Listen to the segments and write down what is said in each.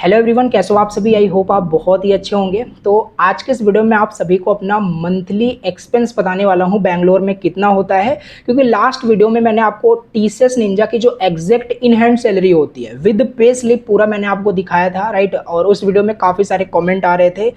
Hello everyone, कैसे हो आप सभी। आई होप आप बहुत ही अच्छे होंगे। तो आज के इस वीडियो में आप सभी को अपना मंथली एक्सपेंस बताने वाला हूं बैंगलोर में कितना होता है, क्योंकि लास्ट वीडियो में मैंने आपको टीसीएस निंजा की जो एग्जैक्ट इन हैंड सैलरी होती है विद पे स्लिप पूरा मैंने आपको दिखाया था, राइट। और उस वीडियो में काफ़ी सारे कॉमेंट आ रहे थे,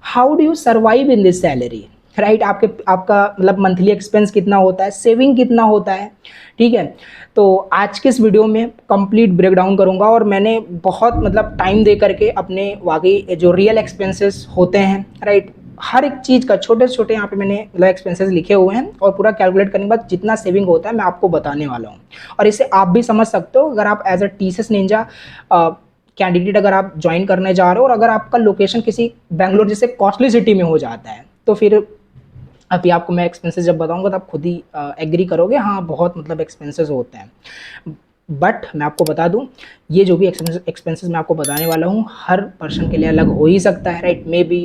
how do you survive in this salary, right. आपका मतलब मंथली एक्सपेंस कितना होता है, सेविंग कितना होता है, ठीक है। तो आज के इस वीडियो में कंप्लीट ब्रेकडाउन करूंगा और मैंने बहुत मतलब टाइम दे करके अपने वाकई जो रियल एक्सपेंसेस होते हैं, राइट, हर एक चीज़ का छोटे छोटे यहाँ पे मैंने मतलब एक्सपेंसेस लिखे हुए हैं और पूरा कैलकुलेट करने के बाद जितना सेविंग होता है मैं आपको बताने वाला हूँ। और इसे आप भी समझ सकते हो अगर आप as a TCS ninja candidate अगर आप ज्वाइन करने जा रहे हो और अगर आपका लोकेशन किसी बैंगलोर जैसे कॉस्टली सिटी में हो जाता है, तो फिर अभी आपको मैं एक्सपेंसेस जब बताऊंगा तो आप खुद ही एग्री करोगे, हाँ बहुत मतलब एक्सपेंसेस होते हैं। बट मैं आपको बता दूं, ये जो भी एक्सपेंसेस मैं आपको बताने वाला हूँ हर पर्सन के लिए अलग हो ही सकता है, राइट। मे बी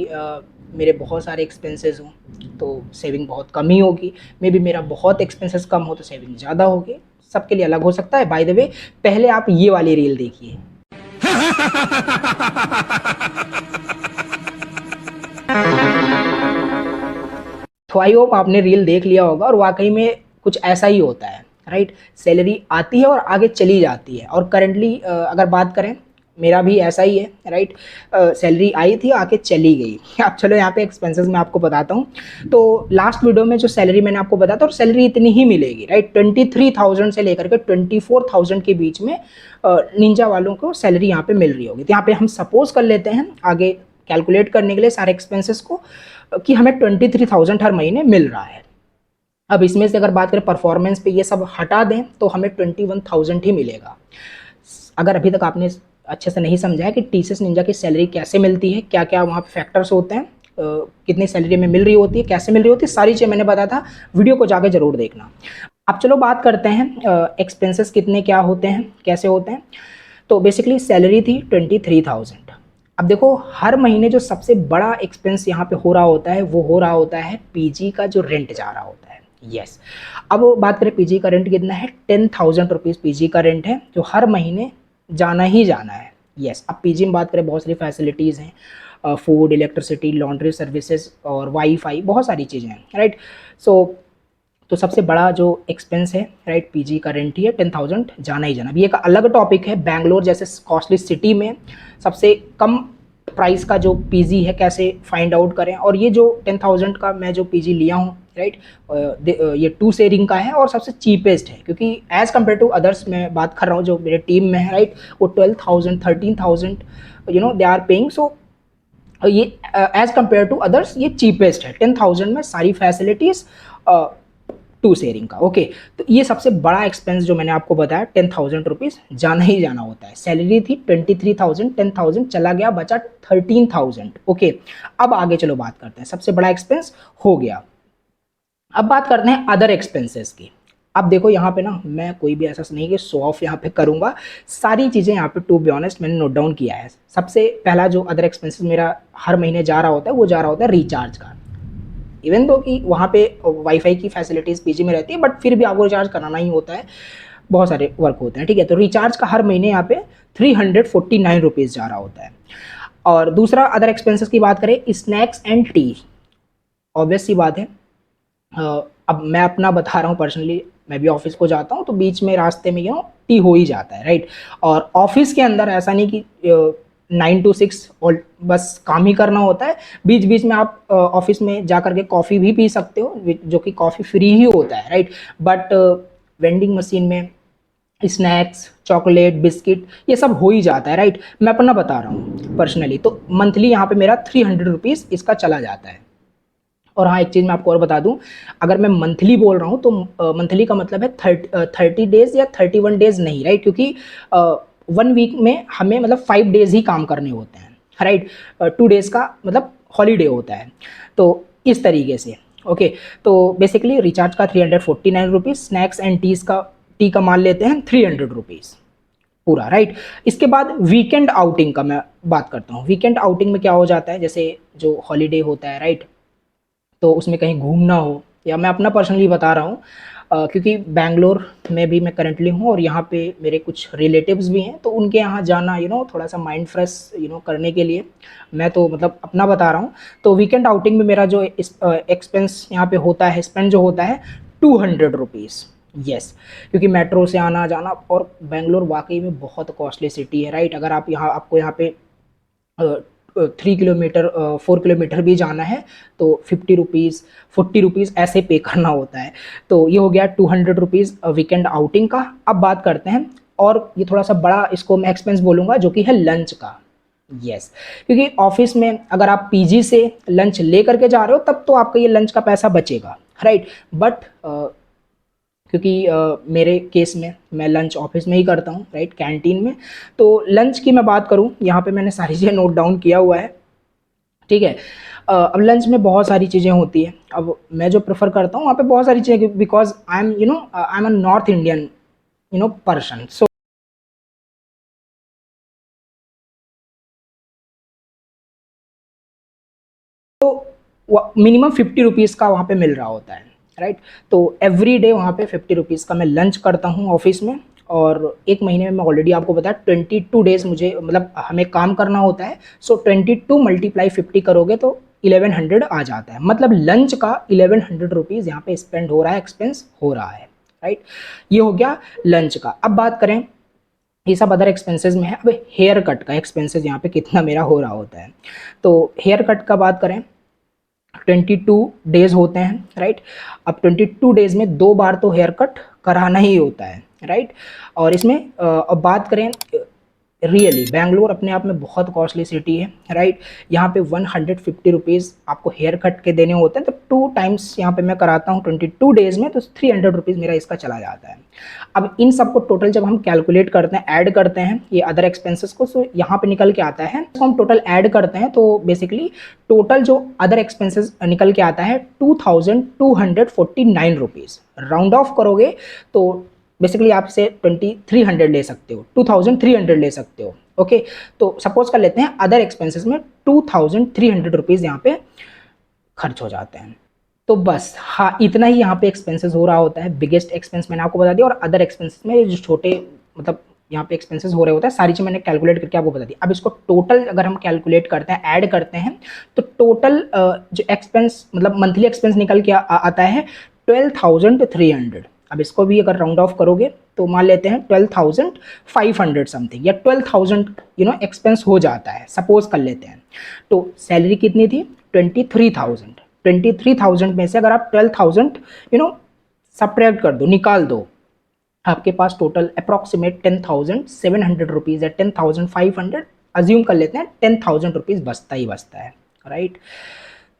मेरे बहुत सारे एक्सपेंसेस हों तो सेविंग बहुत कम ही होगी, मे बी मेरा बहुत एक्सपेंसेस कम हो तो सेविंग ज़्यादा होगी, सबके लिए अलग हो सकता है। बाय द वे, पहले आप ये वाली रील देखिए। तो आई होप आपने रील देख लिया होगा और वाकई में कुछ ऐसा ही होता है, राइट। सैलरी आती है और आगे चली जाती है। और करंटली अगर बात करें, मेरा भी ऐसा ही है, राइट। सैलरी आई थी आके चली गई। अब चलो यहाँ पे एक्सपेंसेस मैं आपको बताता हूँ। तो लास्ट वीडियो में जो सैलरी मैंने आपको बताया था, और सैलरी इतनी ही मिलेगी, राइट। 23,000 से लेकर के 24,000 के बीच में निंजा वालों को सैलरी यहाँ पे मिल रही होगी। तो यहाँ पे हम सपोज कर लेते हैं आगे कैलकुलेट करने के लिए सारे एक्सपेंसेस को कि हमें 23,000 हर महीने मिल रहा है। अब इसमें से अगर बात करें परफॉर्मेंस पे, ये सब हटा दें तो हमें 21,000 ही मिलेगा। अगर अभी तक आपने अच्छे से नहीं समझा है कि टीसीएस निंजा की सैलरी कैसे मिलती है, क्या क्या वहाँ पे फैक्टर्स होते हैं, कितनी सैलरी में मिल रही होती है, कैसे मिल रही होती है, सारी चीज़ मैंने बताया था, वीडियो को जाके जरूर देखना। अब चलो बात करते हैं एक्सपेंसेस कितने क्या होते हैं, कैसे होते हैं। तो बेसिकली सैलरी थी 23,000। अब देखो हर महीने जो सबसे बड़ा एक्सपेंस यहाँ पे हो रहा होता है वो हो रहा होता है पीजी का जो रेंट जा रहा होता है। यस, अब बात करें पीजी का रेंट कितना है, 10,000 रुपीज़ पीजी का रेंट है जो हर महीने जाना ही जाना है। यस, अब पीजी में बात करें बहुत सारी फैसिलिटीज़ हैं, फूड, इलेक्ट्रिसिटी, लॉन्ड्री सर्विसेज और वाईफाई, बहुत सारी चीज़ें हैं, राइट। सो तो सबसे बड़ा जो एक्सपेंस है, राइट, पीजी का रेंट ही है, 10,000 जाना ही जाना। अभी एक अलग टॉपिक है बैंगलोर जैसे कॉस्टली सिटी में सबसे कम प्राइस का जो पीजी है कैसे फाइंड आउट करें। और ये जो 10,000 का मैं जो पीजी लिया हूँ, राइट, ये 2 शेयरिंग का है और सबसे चीपेस्ट है, क्योंकि एज़ कम्पेयर टू अदर्स मैं बात कर रहा हूँ जो मेरे टीम में है, राइट, वो 12,000 13,000 दे आर पेइंग। सो ये एज कम्पेयर टू अदर्स ये चीपेस्ट है। 10,000 में सारी फैसिलिटीज़, 2 शेयरिंग का। ओके, तो ये सबसे बड़ा एक्सपेंस जो मैंने आपको बताया, 10,000 रुपीज़ जाना ही जाना होता है। सैलरी थी 23,000, 10,000 चला गया, बचा 13,000। ओके, अब आगे चलो बात करते हैं, सबसे बड़ा एक्सपेंस हो गया। अब बात करते हैं अदर एक्सपेंसेस की। अब देखो यहाँ पे ना मैं कोई भी ऐसा नहीं कि शो ऑफ यहाँ पे करूँगा, सारी चीज़ें यहाँ पे टू बी ऑनेस्ट मैंने नोट डाउन किया है। सबसे पहला जो अदर एक्सपेंसेस मेरा हर महीने जा रहा होता है वो जा रहा होता है रिचार्ज का। इवन दो कि वहाँ पे वाईफाई की फैसिलिटीज़ पीजी में रहती है, बट फिर भी आपको रिचार्ज कराना ही होता है, बहुत सारे वर्क होते हैं, ठीक है। तो रिचार्ज का हर महीने यहाँ पे 349 रुपीज़ जा रहा होता है। और दूसरा अदर एक्सपेंसेस की बात करें, स्नैक्स एंड टी, ऑब्वियस सी बात है। अब मैं अपना बता रहा हूँ पर्सनली, मैं भी ऑफिस को जाता हूँ तो बीच में रास्ते में टी हो ही जाता है, राइट। और ऑफिस के अंदर ऐसा नहीं कि 9 to 6 और बस काम ही करना होता है, बीच बीच में आप ऑफिस में जा करके कॉफ़ी भी पी सकते हो, जो कि कॉफ़ी फ्री ही होता है, राइट। बट वेंडिंग मशीन में स्नैक्स, चॉकलेट, बिस्किट, ये सब हो ही जाता है, राइट। मैं अपना बता रहा हूँ पर्सनली, तो मंथली यहाँ पे मेरा 300 रुपीज़ इसका चला जाता है। और हाँ, एक चीज़ मैं आपको और बता दूं, अगर मैं मंथली बोल रहा हूँ तो मंथली का मतलब है 30 डेज या 31 डेज नहीं, राइट, क्योंकि 1 वीक में हमें मतलब 5 डेज ही काम करने होते हैं, राइट। 2 डेज का मतलब हॉलीडे होता है, तो इस तरीके से। ओके, तो बेसिकली रिचार्ज का 349 रुपीज़, स्नैक्स एंड टी का मान लेते हैं 300 रुपीज़ पूरा, राइट। इसके बाद वीकेंड आउटिंग का मैं बात करता हूँ। वीकेंड आउटिंग में क्या हो जाता है, जैसे जो हॉलीडे होता है, राइट, तो उसमें कहीं घूमना हो, या मैं अपना पर्सनली बता रहा हूँ, क्योंकि बैंगलोर में भी मैं करंटली हूँ और यहाँ पे मेरे कुछ रिलेटिव्स भी हैं, तो उनके यहाँ जाना थोड़ा सा माइंड फ्रेश करने के लिए, मैं तो मतलब अपना बता रहा हूँ। तो वीकेंड आउटिंग में मेरा जो एक्सपेंस यहाँ पे होता है, स्पेंड जो होता है 200 रुपीज़। यस, क्योंकि मेट्रो से आना जाना, और बेंगलोर वाकई में बहुत कॉस्टली सिटी है, राइट। अगर आप आपको यहाँ पे 3 किलोमीटर 4 किलोमीटर भी जाना है तो 50 रुपीज़ 40 रुपीज़ ऐसे पे करना होता है। तो ये हो गया 200 रुपीज़ वीकेंड आउटिंग का। अब बात करते हैं, और ये थोड़ा सा बड़ा इसको मैं एक्सपेंस बोलूँगा, जो कि है लंच का। यस, क्योंकि ऑफिस में अगर आप पीजी से लंच ले करके जा रहे हो तब तो आपका ये लंच का पैसा बचेगा, राइट। बट क्योंकि मेरे केस में मैं लंच ऑफिस में ही करता हूँ, राइट, कैंटीन में। तो लंच की मैं बात करूँ, यहाँ पे मैंने सारी चीज़ें नोट डाउन किया हुआ है, ठीक है। अब लंच में बहुत सारी चीज़ें होती हैं। अब मैं जो प्रेफर करता हूँ वहाँ पे बहुत सारी चीज़ें, because I am a north Indian person. So minimum 50 rupees का वहाँ पे मिल रहा होता है, राइट। तो एवरी डे वहाँ पे 50 रुपीज़ का मैं लंच करता हूँ ऑफिस में। और एक महीने में मैं ऑलरेडी आपको बताया 22 डेज़ मुझे मतलब हमें काम करना होता है। सो 22 मल्टीप्लाई 50 करोगे तो 1100 आ जाता है। मतलब लंच का 1100 रुपीज़ यहाँ पे स्पेंड हो रहा है, एक्सपेंस हो रहा है, राइट। ये हो गया लंच का। अब बात करें, ये सब अदर एक्सपेंसेस में है। अब हेयर कट का एक्सपेंसेस यहाँ पे कितना मेरा हो रहा होता है। तो हेयर कट का बात करें, 22 डेज होते हैं, राइट। अब 22 डेज में 2 बार तो हेयर कट कराना ही होता है, राइट। और इसमें अब बात करें, रियली बेंगलोर अपने आप में बहुत कॉस्टली सिटी है, राइट। यहाँ पे 150 रुपीज़ आपको हेयर कट के देने होते हैं। तो 2 टाइम्स यहाँ पे मैं कराता हूँ 22 डेज़ में, तो 300 रुपीज़ मेरा इसका चला जाता है। अब इन सबको टोटल जब हम कैलकुलेट करते हैं, ऐड करते हैं ये अदर एक्सपेंसेस को, सो यहाँ पे निकल के आता है, तो हम टोटल ऐड करते हैं तो बेसिकली टोटल जो अदर एक्सपेंसेस निकल के आता है 2249 रुपीज़। राउंड ऑफ करोगे तो बेसिकली आप से 2300 ले सकते हो, 2300 ले सकते हो, ओके। तो सपोज कर लेते हैं अदर एक्सपेंसेस में 2300 रुपीज़ यहाँ पे खर्च हो जाते हैं। तो बस हाँ, इतना ही यहाँ पे एक्सपेंसेस हो रहा होता है। बिगेस्ट एक्सपेंस मैंने आपको बता दिया, और अदर एक्सपेंसेस में जो छोटे मतलब यहाँ पे एक्सपेंसेस हो रहे होते हैं, सारी चीज़ मैंने कैलकुलेट करके आपको बता दी। अब इसको टोटल अगर हम कैलकुलेट करते हैं, ऐड करते हैं, तो टोटल जो एक्सपेंस मतलब मंथली एक्सपेंस निकल के आता है 12,300। अब इसको भी अगर राउंड ऑफ करोगे तो मान लेते हैं 12,500 समथिंग, या 12,000 एक्सपेंस हो जाता है, सपोज कर लेते हैं। तो सैलरी कितनी थी? 23,000। 23,000 में से अगर आप 12,000 सब्ट्रैक्ट कर दो, निकाल दो, आपके पास टोटल अप्रॉक्सीमेट 10,700 रुपीज़ या 10,500, अज्यूम कर लेते हैं 10,000 रुपीज़ बचता ही बचता है, राइट।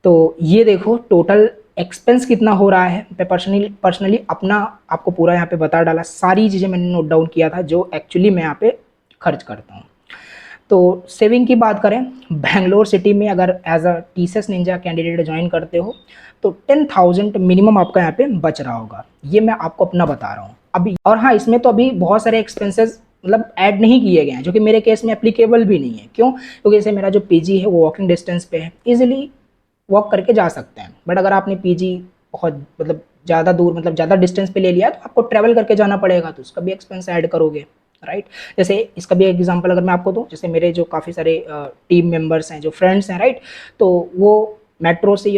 तो ये देखो टोटल एक्सपेंस कितना हो रहा है। मैं पर्सनली अपना आपको पूरा यहाँ पे बता डाला, सारी चीज़ें मैंने नोट डाउन किया था जो एक्चुअली मैं यहाँ पे खर्च करता हूँ। तो सेविंग की बात करें, बैंगलोर सिटी में अगर as a TCS ninja candidate join करते हो तो 10,000 मिनिमम आपका यहाँ पे बच रहा होगा। ये मैं आपको अपना बता रहा हूँ अभी। और हाँ, इसमें तो अभी बहुत सारे एक्सपेंसेस मतलब ऐड नहीं किए गए हैं, जो कि मेरे केस में एप्लीकेबल भी नहीं है। क्यों? क्योंकि जैसे मेरा जो पीजी है वो वॉकिंग डिस्टेंस पे है, इजीली वॉक करके जा सकते हैं। बट अगर आपने पीजी बहुत मतलब ज़्यादा दूर मतलब ज़्यादा डिस्टेंस पे ले लिया तो आपको ट्रैवल करके जाना पड़ेगा, तो उसका भी एक्सपेंस ऐड करोगे, राइट। जैसे इसका भी एग्जांपल अगर मैं आपको दूं, जैसे मेरे जो काफ़ी सारे टीम मेंबर्स हैं, जो फ्रेंड्स हैं, राइट, तो वो मेट्रो से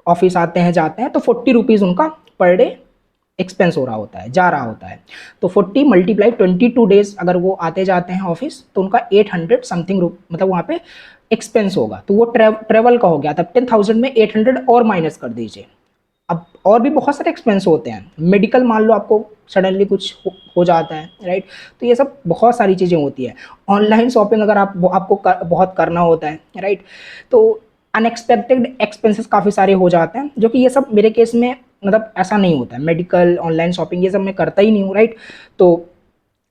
ऑफिस आते हैं जाते हैं, तो 40 रुपीज़ उनका पर डे एक्सपेंस हो रहा होता है, जा रहा होता है। तो 40 मल्टीप्लाई 22 डेज अगर वो आते जाते हैं ऑफिस, तो उनका 800 समथिंग मतलब वहाँ पे एक्सपेंस होगा। तो वो ट्रेवल का हो गया। तब 10,000 में 800 और माइनस कर दीजिए। अब और भी बहुत सारे एक्सपेंस होते हैं, मेडिकल मान लो आपको सडनली कुछ हो जाता है, राइट। तो ये सब बहुत सारी चीज़ें होती है। ऑनलाइन शॉपिंग अगर आपको बहुत करना होता है, राइट, तो अनएक्सपेक्टेड एक्सपेंसेस काफ़ी सारे हो जाते हैं, जो कि ये सब मेरे केस में मतलब ऐसा नहीं होता है। मेडिकल, ऑनलाइन शॉपिंग, ये सब मैं करता ही नहीं हूँ, राइट। तो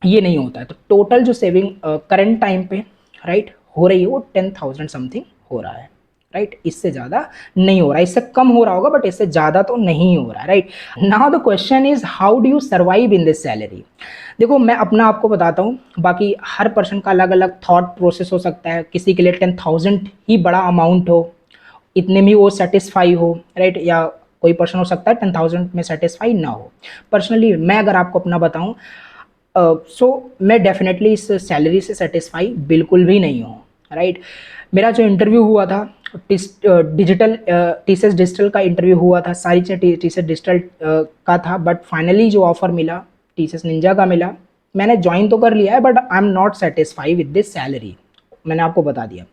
ये नहीं होता है। तो टोटल जो सेविंग करंट टाइम पे, राइट, हो रही है वो 10,000 समथिंग हो रहा है, राइट। इससे ज़्यादा नहीं हो रहा है, इससे कम हो रहा होगा बट इससे ज़्यादा तो नहीं हो रहा है, right. Now the question is how do you survive in this salary. देखो मैं अपना आपको बताता हूँ, बाकी हर पर्सन का अलग अलग थॉट प्रोसेस हो सकता है। किसी के लिए 10,000 ही बड़ा अमाउंट हो, इतने में वो सेटिस्फाई हो, राइट, या कोई पर्सन हो सकता है 10,000 में सेटिस्फाई ना हो। पर्सनली मैं अगर आपको अपना बताऊं, मैं डेफिनेटली इस सैलरी से सेटिस्फाई बिल्कुल भी नहीं हूँ, राइट। मेरा जो इंटरव्यू हुआ था डिजिटल टीसीएस डिजिटल का इंटरव्यू हुआ था, सारी चीज़ें टीसीएस डिजिटल का था, बट फाइनली जो ऑफर मिला टीसीएस निंजा का मिला। मैंने ज्वाइन तो कर लिया है but I am not satisfy with this salary, मैंने आपको बता दिया।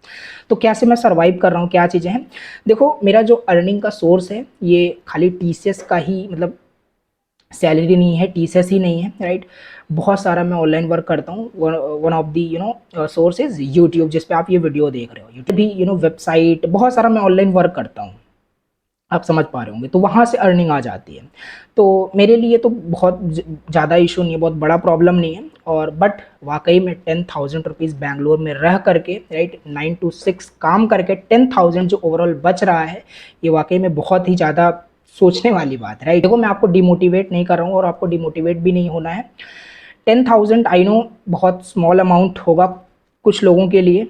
तो कैसे मैं सर्वाइव कर रहा हूँ, क्या चीज़ें हैं, देखो मेरा जो अर्निंग का सोर्स है ये खाली टीसीएस का ही, मतलब सैलरी नहीं है, टीसीएस ही नहीं है, राइट। बहुत सारा मैं ऑनलाइन वर्क करता हूँ। One of the source is YouTube, जिस पे आप ये वीडियो देख रहे हो, यूट्यूब भी वेबसाइट, बहुत सारा मैं ऑनलाइन वर्क करता हूँ, आप समझ पा रहे होंगे। तो वहाँ से अर्निंग आ जाती है, तो मेरे लिए तो बहुत ज़्यादा इशू नहीं है, बहुत बड़ा प्रॉब्लम नहीं है। और बट वाकई में 10,000 रुपीज़ बैंगलोर में रह करके, राइट, 9 to 6 काम करके 10,000 जो ओवरऑल बच रहा है, ये वाकई में बहुत ही ज़्यादा सोचने वाली बात है, राइट। देखो मैं आपको डिमोटिवेट नहीं कर रहा हूँ और आपको डिमोटिवेट भी नहीं होना है। 10,000 आई नो बहुत स्मॉल अमाउंट होगा कुछ लोगों के लिए,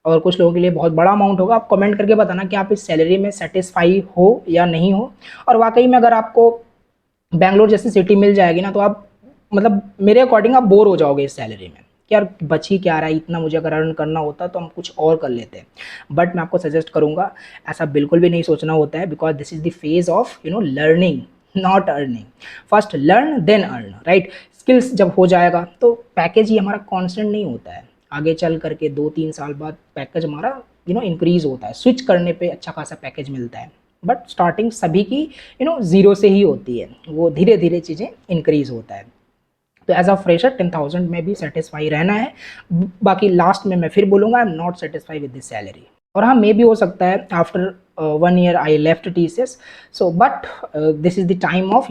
और कुछ लोगों के लिए बहुत बड़ा अमाउंट होगा। आप कमेंट करके बताना कि आप इस सैलरी में सेटिस्फाई हो या नहीं हो। और वाकई में अगर आपको बैंगलोर जैसी सिटी मिल जाएगी ना, तो आप, मतलब मेरे अकॉर्डिंग आप बोर हो जाओगे इस सैलरी में कि यार बच ही क्या रहा है, इतना मुझे अगर अर्न करना होता तो हम कुछ और कर लेते हैं। बट मैं आपको सजेस्ट करूंगा ऐसा बिल्कुल भी नहीं सोचना होता है, because this is the phase of learning, not earning. First learn then earn, right. Skills जब हो जाएगा तो पैकेज ही हमारा कॉन्स्टेंट नहीं होता है, आगे चल करके 2-3 साल बाद पैकेज हमारा इंक्रीज होता है, स्विच करने पे अच्छा खासा पैकेज मिलता है। बट स्टार्टिंग सभी की ज़ीरो से ही होती है, वो धीरे धीरे चीज़ें इंक्रीज होता है। तो एज अ फ्रेशर 10,000 में भी सेटिस्फाई रहना है। बाकी लास्ट में मैं फिर बोलूँगा I am not satisfy with this salary. और हाँ, मे भी हो सकता है after 1 year I left TCS, so but this is the time of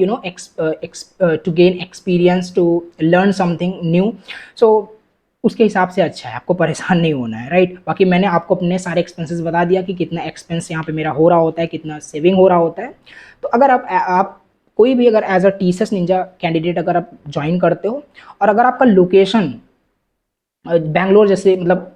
to gain experience, to learn something new. So उसके हिसाब से अच्छा है, आपको परेशान नहीं होना है, राइट। बाकी मैंने आपको अपने सारे एक्सपेंसेस बता दिया कि कितना एक्सपेंस यहाँ पे मेरा हो रहा होता है, कितना सेविंग हो रहा होता है। तो अगर आप कोई भी अगर as a TCS ninja candidate अगर आप ज्वाइन करते हो, और अगर आपका लोकेशन बैंगलोर जैसे मतलब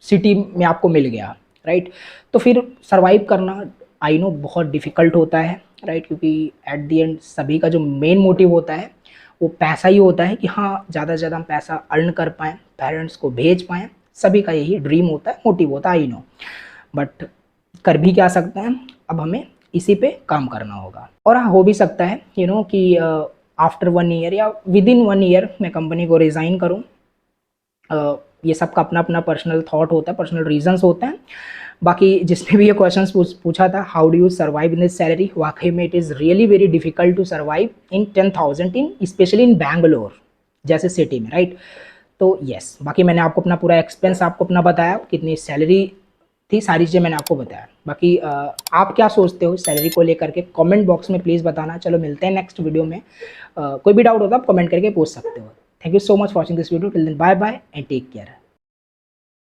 सिटी में आपको मिल गया, राइट, तो फिर सरवाइव करना आई नो बहुत डिफ़िकल्ट होता है, राइट, क्योंकि एट द एंड सभी का जो मेन मोटिव होता है वो पैसा ही होता है कि हाँ ज़्यादा से ज़्यादा हम पैसा अर्न कर पाएँ, पेरेंट्स को भेज पाएँ। सभी का यही ड्रीम होता है, मोटिव होता है, आई नो। बट कर भी क्या सकते हैं, अब हमें इसी पे काम करना होगा। और हाँ, हो भी सकता है कि आफ्टर 1 year या विद इन 1 year मैं कंपनी को रिज़ाइन करूँ। ये सबका अपना अपना पर्सनल थॉट होता है, पर्सनल रीजंस होते हैं। बाकी जिसने भी ये क्वेश्चन पूछा था how do you survive in this salary, वाकई में it is really very difficult to survive in 10,000 in specially in Bangalore जैसे सिटी में, राइट। तो यस, बाकी मैंने आपको अपना पूरा एक्सपेंस आपको अपना बताया, कितनी सैलरी थी, सारी चीज़ें मैंने आपको बताया। बाकी आप क्या सोचते हो सैलरी को लेकर के, कमेंट बॉक्स में प्लीज़ बताना। चलो मिलते हैं नेक्स्ट वीडियो में। कोई भी डाउट होता है आप कमेंट करके पूछ सकते हो। Thank you so much watching this video, till then bye bye and take care.